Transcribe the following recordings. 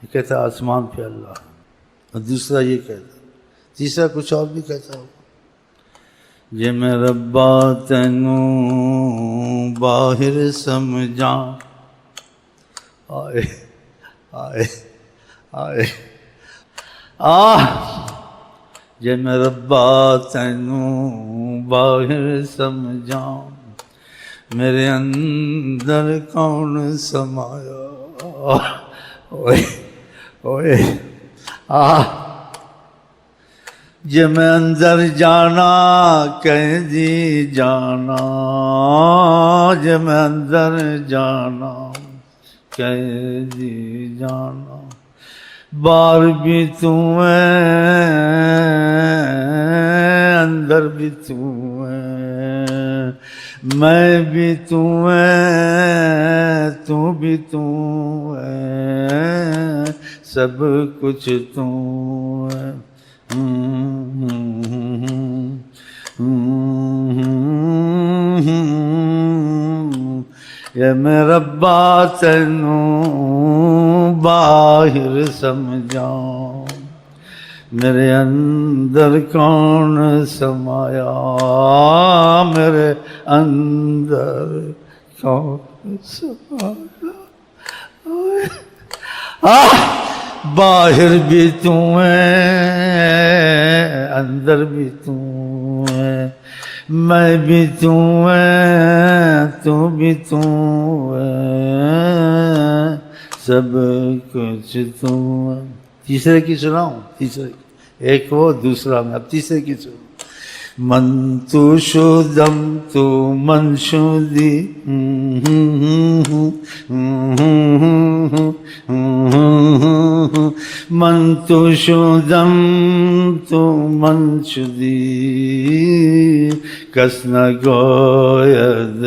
یہ کہتا ہے آسمان پہ اللہ، اور دوسرا یہ کہتا، تیسرا کچھ اور بھی کہتا ہو، جے میں ربا تینوں باہر سمجھاں، آئے آئے آئے جے میں ربا تینوں باہر سمجھاں، میرے اندر کون سمایا، اوئے اوئے جے میں اندر جانا کہیں دی جانا، جے میں اندر جانا کہیں دی جانا، بار بھی تو ہے اندر بھی تو ہے، میں بھی تو ہے تو بھی تو ہے، سب کچھ تو ہے، یہ میں ربا تینوں باہر سمجھاں، میرے اندر کون سمایا، میرے اندر کون سمایا، باہر بھی تو ہے اندر بھی تو ہے، میں بھی تو ہے تو بھی تو ہے، سب کچھ تو ہے۔ تیسرے کی سناؤں؟ تیسرے ایک وہ دوسرا میں، اب تیسرے کی سناؤں۔ من تو شدم تو من شدی، من تو شدم تو من شدی، کس نگوید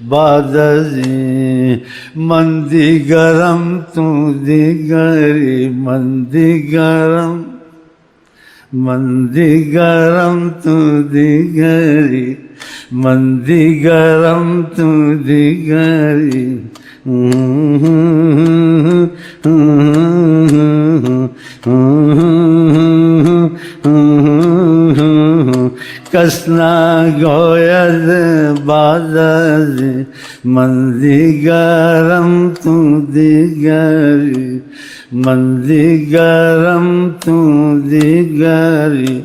بعد ازین، من دیگرم تو دیگری، من دیگرم من دیگرم تو دیگری، من دیگرم تو دیگری، کس نگوید بعد ازین، من دیگرم تو دیگری، من دیگرم تو دیگری۔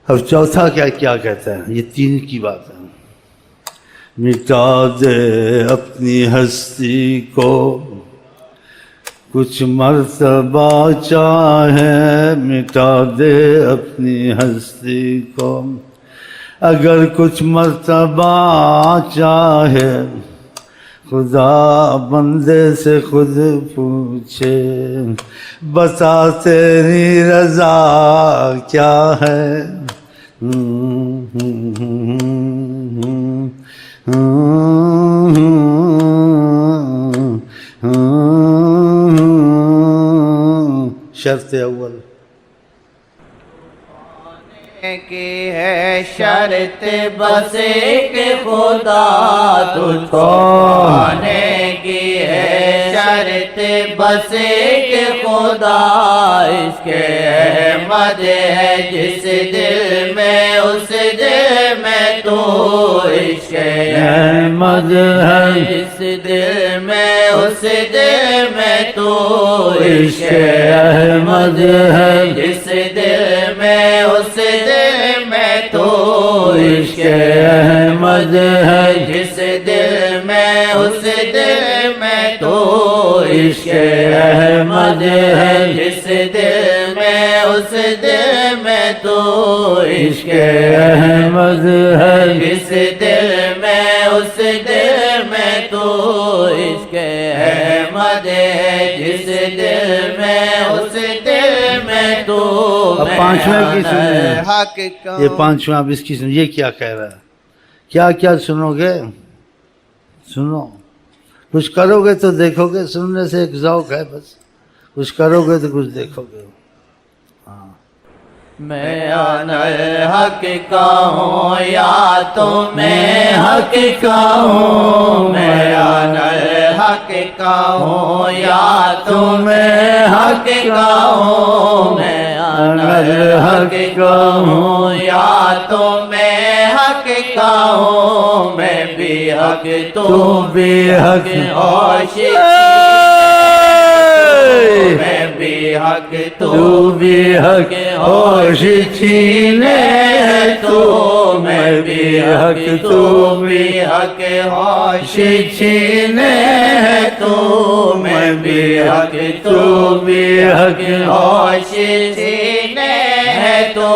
اب چوتھا کیا کہتا ہے؟ یہ تین کی بات ہے۔ مٹا دے اپنی ہستی کو کچھ مرتبہ چاہے، مٹا دے اپنی ہستی کو اگر کچھ مرتبہ چاہے، خدا بندے سے خود پوچھے، بتا تیری رضا کیا ہے، شرط اول کی ہے شرط بس ایک خدا تجھ کو پانے کی ہے شرط بس ایک خدا، اس کے احمد ہے جس دل میں اس دل میں تو، اس کے احمد ہے جس دل میں اس دل میں تو، اس کے احمد ہے جس دل میں اس دل میں تو، عشق احمد ہے جس دل میں اس دل میں تو، عشق احمد ہے جس دل میں اس دل میں تو، عشق احمد ہے جس دل میں اس دل میں تو، عشق احمد ہے جس دل میں اس دل میں تو۔ اب پانچویں کی سنیں، یہ پانچواں اب اس کی سنیں، یہ کیا کہہ رہا ہے؟ کیا سنو گے؟ سنو، کچھ کرو گے تو دیکھو گے، سننے سے ایک ذوق ہے، بس کچھ کرو گے تو کچھ دیکھو گے۔ میں آنا حق کا ہوں یا تو میں حق کا ہوں، میں آنا حق کہوں یا تمہیں حق کہوں میں اگر حق کہوں یا تمہیں حق کہوں میں بھی حق تو بھی حق میں بھی حق تو بھی حق ہوش چھینے تو میں بھی حق تو بھی حق ہوش چھینے تو میں بھی حق تو بھی حق ہوش چھینے تو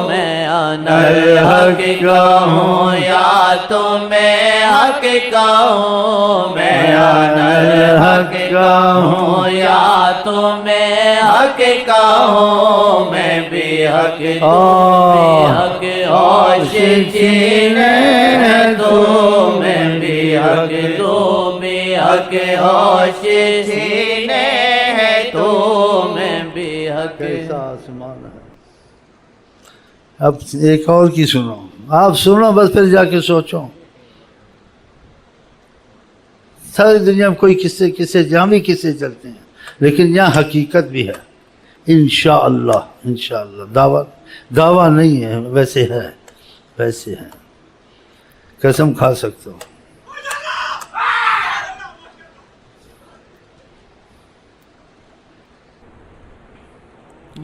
میں انر حق کہوں یا تمہیں حق کہوں میں انر حق کہوں یا تمہیں حق کہوں میں بھی حق تو بھی حق ہوش چھینے تو میں بھی حق تو بھی حق ہوش چھینے تو میں بھی حق کیسا آسمان ہے. اب ایک اور کی سنو, آپ سنو بس پھر جا کے سوچو. ساری دنیا میں کوئی قصے جہاں بھی قصے چلتے ہیں, لیکن یہاں حقیقت بھی ہے. انشاءاللہ انشاءاللہ دعویٰ نہیں ہے, ویسے ہے, قسم کھا سکتا ہوں.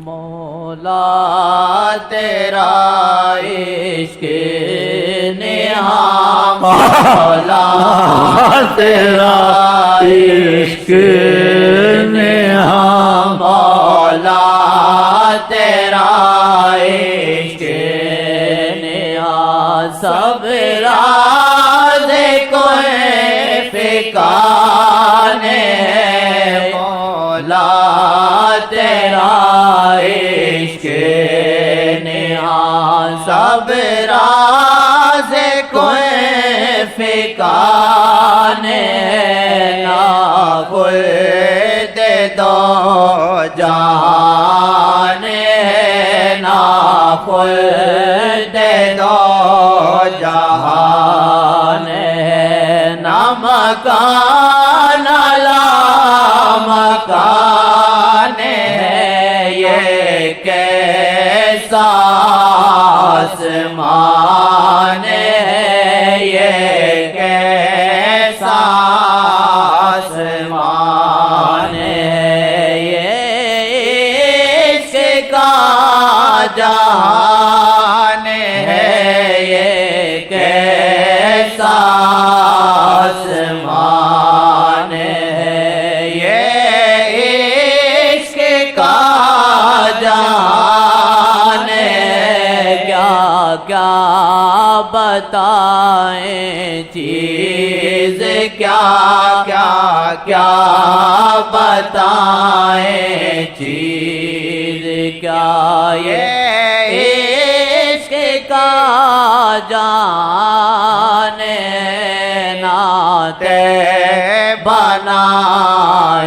مولا تیرا عشق نہاں مولا تیرا عشق نہاں مولا تیرا عشق نہاں سب راز کوئی فکانے مولا تیرا عشق نہاں سب راز کوئی فکانے نا خود دو جہان نا خود دو جہان نا مکان لا مکان یہ کیسا آسمان ہے یہ کیسا آسمان ہے یہ عشق کا جہان ہے یہ کیسا آسمان ہے یہ عشق کا جہان ہے کیا بتائیں چیز کیا بتائیں چیز کیا یہ عشق کا جان ناتے بنا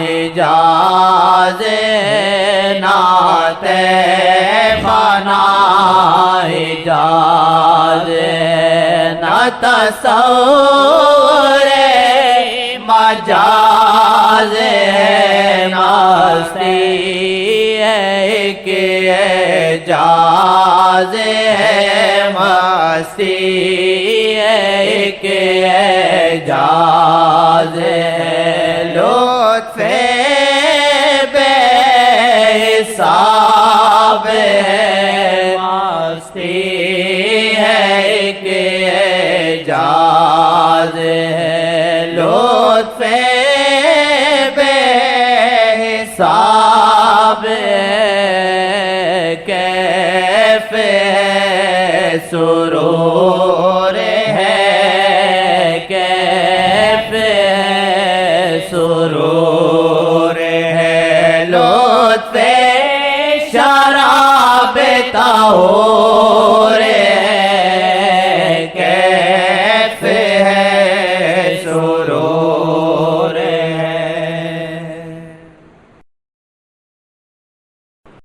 اجاز ناتے بنا اجاز نہ تصور مجاز مستی ہے کہ اعجاز مستی ہے کہ اعجاز لطف بے حساب ہے